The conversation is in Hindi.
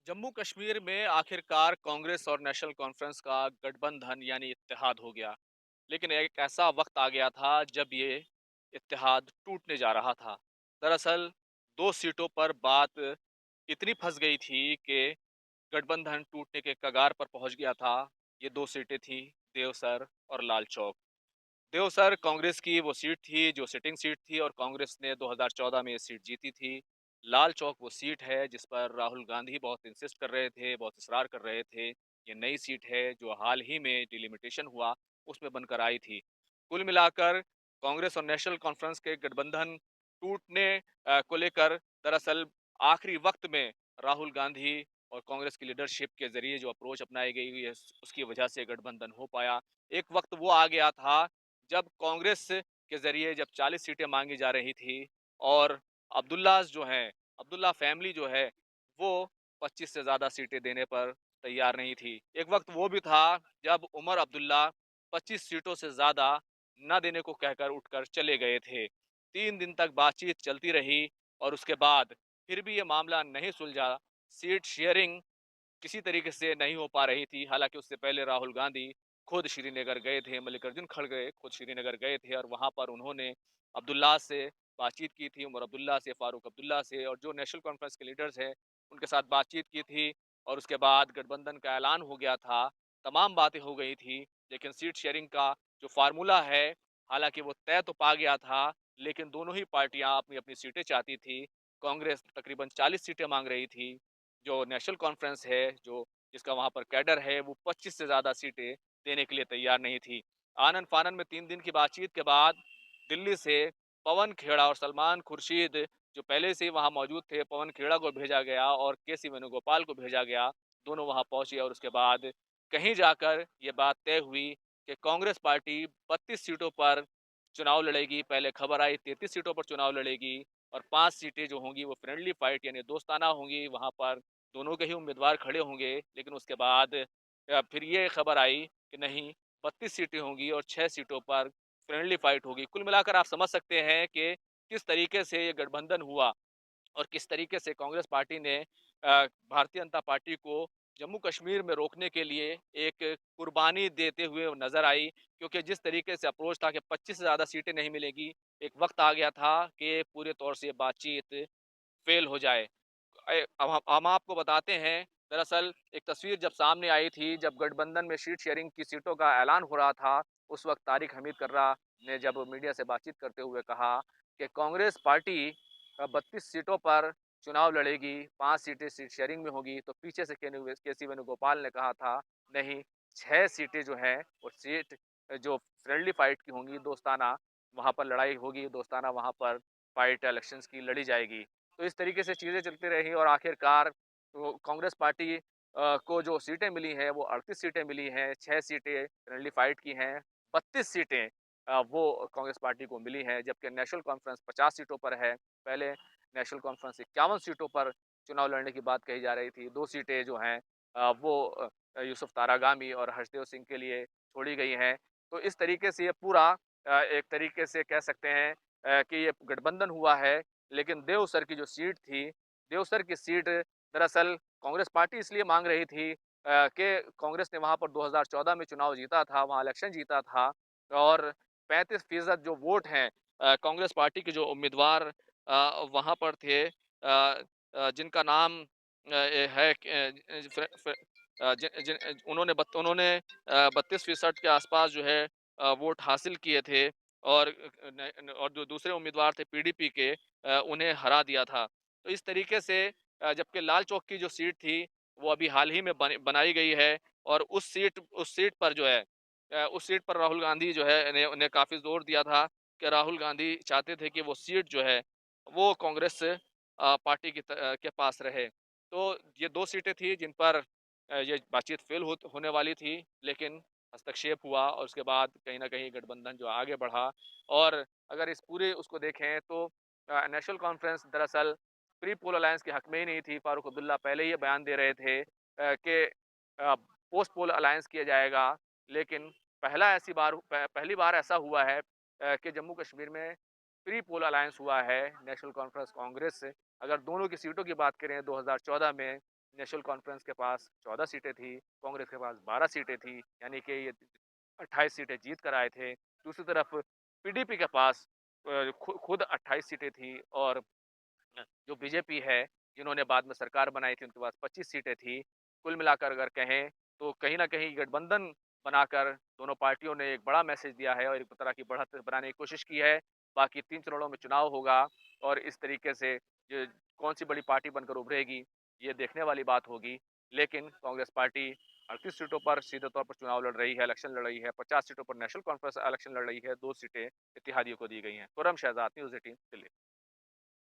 जम्मू कश्मीर में आखिरकार कांग्रेस और नेशनल कॉन्फ्रेंस का गठबंधन यानी इत्तेहाद हो गया। लेकिन एक ऐसा वक्त आ गया था जब ये इत्तेहाद टूटने जा रहा था। दरअसल दो सीटों पर बात इतनी फंस गई थी कि गठबंधन टूटने के कगार पर पहुंच गया था। ये दो सीटें थी, देवसर और लाल चौक। देवसर कांग्रेस की वो सीट थी जो सिटिंग सीट थी और कांग्रेस ने 2014 में ये सीट जीती थी। लाल चौक वो सीट है जिस पर राहुल गांधी बहुत इंसिस्ट कर रहे थे, बहुत इसरार कर रहे थे। ये नई सीट है जो हाल ही में डिलिमिटेशन हुआ, उसमें बनकर आई थी। कुल मिलाकर कांग्रेस और नेशनल कॉन्फ्रेंस के गठबंधन टूटने को लेकर दरअसल आखिरी वक्त में राहुल गांधी और कांग्रेस की लीडरशिप के जरिए जो अप्रोच अपनाई गई हुई है, उसकी वजह से गठबंधन हो पाया। एक वक्त वो आ गया था जब कांग्रेस के ज़रिए जब 40 सीटें माँगी जा रही थी और अब्दुल्लाहज़ जो हैं, अब्दुल्ला फैमिली जो है, वो 25 से ज़्यादा सीटें देने पर तैयार नहीं थी। एक वक़्त वो भी था जब उमर अब्दुल्ला 25 सीटों से ज़्यादा ना देने को कहकर उठकर चले गए थे। 3 दिन तक बातचीत चलती रही और उसके बाद फिर भी ये मामला नहीं सुलझा। सीट शेयरिंग किसी तरीके से नहीं हो पा रही थी। हालाँकि उससे पहले राहुल गांधी खुद श्रीनगर गए थे, मल्लिकार्जुन खड़गे खुद श्रीनगर गए थे और वहाँ पर उन्होंने अब्दुल्ला से बातचीत की थी, उमर अब्दुल्ला से, फारूक अब्दुल्ला से और जो नेशनल कॉन्फ्रेंस के लीडर्स हैं, उनके साथ बातचीत की थी और उसके बाद गठबंधन का ऐलान हो गया था। तमाम बातें हो गई थी, लेकिन सीट शेयरिंग का जो फ़ॉर्मूला है, हालाँकि वो तय तो पा गया था, लेकिन दोनों ही पार्टियाँ अपनी-अपनी सीटें चाहती थी। कांग्रेस तकरीबन 40 सीटें माँग रही थी, जो नेशनल कॉन्फ्रेंस है, जो जिसका वहाँ पर कैडर है, वो 25 से ज़्यादा सीटें देने के लिए तैयार नहीं थी। आनन-फानन में 3 दिन की बातचीत के बाद दिल्ली से पवन खेड़ा और सलमान खुर्शीद जो पहले से ही वहाँ मौजूद थे, पवन खेड़ा को भेजा गया और केसी वेणुगोपाल को भेजा गया। दोनों वहाँ पहुँचे और उसके बाद कहीं जाकर ये बात तय हुई कि कांग्रेस पार्टी 32 सीटों पर चुनाव लड़ेगी। पहले खबर आई 33 सीटों पर चुनाव लड़ेगी और 5 सीटें जो होंगी वो फ्रेंडली फाइट यानी दोस्ताना होंगी। वहाँ पर दोनों के ही उम्मीदवार खड़े होंगे, लेकिन उसके बाद फिर ये खबर आई कि नहीं, 32 सीटें होंगी और 6 सीटों पर फ्रेंडली फाइट होगी। कुल मिलाकर आप समझ सकते हैं कि किस तरीके से ये गठबंधन हुआ और किस तरीके से कांग्रेस पार्टी ने भारतीय जनता पार्टी को जम्मू कश्मीर में रोकने के लिए एक कुर्बानी देते हुए नजर आई, क्योंकि जिस तरीके से अप्रोच था कि 25 से ज़्यादा सीटें नहीं मिलेगी, एक वक्त आ गया था कि पूरे तौर से बातचीत फेल हो जाए। अब हम आपको बताते हैं, दरअसल एक तस्वीर जब सामने आई थी, जब गठबंधन में सीट शेयरिंग की सीटों का ऐलान हो रहा था, उस वक़्त तारिक हमीद कर्रा ने जब मीडिया से बातचीत करते हुए कहा कि कांग्रेस पार्टी 32 सीटों पर चुनाव लड़ेगी, 5 सीटें सीट शेयरिंग में होगी, तो पीछे से केसी वेणुगोपाल ने कहा था, नहीं, 6 सीटें जो हैं, वो सीट जो फ्रेंडली फाइट की होंगी, दोस्ताना, वहाँ पर लड़ाई होगी, दोस्ताना वहाँ पर फाइट इलेक्शंस की लड़ी जाएगी। तो इस तरीके से चीज़ें चलती रही और आखिरकार वो कांग्रेस पार्टी को जो सीटें मिली हैं वो 38 सीटें मिली हैं, 6 सीटें फ्रेंडली फाइट की हैं, 32 सीटें वो कांग्रेस पार्टी को मिली हैं, जबकि नेशनल कॉन्फ्रेंस 50 सीटों पर है। पहले नेशनल कॉन्फ्रेंस 51 सीटों पर चुनाव लड़ने की बात कही जा रही थी। 2 सीटें जो हैं वो यूसुफ तारागामी और हर्षदेव सिंह के लिए छोड़ी गई हैं। तो इस तरीके से ये पूरा एक तरीके से कह सकते हैं कि ये गठबंधन हुआ है। लेकिन देवसर की जो सीट थी, देवसर की सीट दरअसल कांग्रेस पार्टी इसलिए माँग रही थी कि कांग्रेस ने वहाँ पर 2014 में चुनाव जीता था, वहाँ इलेक्शन जीता था और 35% जो वोट हैं कांग्रेस पार्टी के जो उम्मीदवार वहाँ पर थे जिनका नाम है क फ फ जिन जिन उन्होंने 32% के आसपास जो है वोट हासिल किए थे और और जो दूसरे उम्मीदवार थे पीडीपी के उन्हें हरा दिया था। तो इस तरीके से जबकि लाल चौक की जो सीट थी, वो अभी हाल ही में बनाई गई है और उस सीट पर जो है उस सीट पर राहुल गांधी जो है ने काफ़ी ज़ोर दिया था कि राहुल गांधी चाहते थे कि वो सीट जो है, वो कांग्रेस पार्टी के पास रहे। तो ये 2 सीटें थी जिन पर ये बातचीत फ़ेल होने वाली थी, लेकिन हस्तक्षेप हुआ और उसके बाद कहीं न कहीं गठबंधन जो आगे बढ़ा और अगर इस पूरे उसको देखें तो नेशनल कॉन्फ्रेंस दरअसल प्री पोल अलायंस के हक में ही नहीं थी। फारूक अब्दुल्ला पहले ही ये बयान दे रहे थे कि पोस्ट पोल अलायंस किया जाएगा, लेकिन पहली बार ऐसा हुआ है कि जम्मू कश्मीर में प्री पोल अलायंस हुआ है नेशनल कॉन्फ्रेंस कांग्रेस से। अगर दोनों की सीटों की बात करें 2014 में नेशनल कॉन्फ्रेंस के पास 14 सीटें थी, कांग्रेस के पास 12 सीटें थी, यानी कि ये 28 सीटें जीत कर आए थे। दूसरी तरफ पीडीपी के पास खुद 28 सीटें थी और जो बीजेपी है, जिन्होंने बाद में सरकार बनाई थी, उनके पास 25 सीटें थी। कुल मिलाकर अगर कहें, तो कहीं न कहीं गठबंधन बनाकर दोनों पार्टियों ने एक बड़ा मैसेज दिया है और एक तरह की बढ़त बनाने की कोशिश की है। बाकी 3 चरणों में चुनाव होगा और इस तरीके से ज कौन-सी बड़ी पार्टी बनकर उभरेगी, ये देखने वाली बात होगी। लेकिन कांग्रेस पार्टी 38 सीटों पर सीधे तौर पर चुनाव लड़ रही है, इलेक्शन लड़ रही है। 50 सीटों पर नेशनल कॉन्फ्रेंस इलेक्शन लड़ रही है, 2 सीटें इत्तेहादियों को दी गई हैं। खुर्रम शहजाद, न्यूज़ 18 दिल्ली।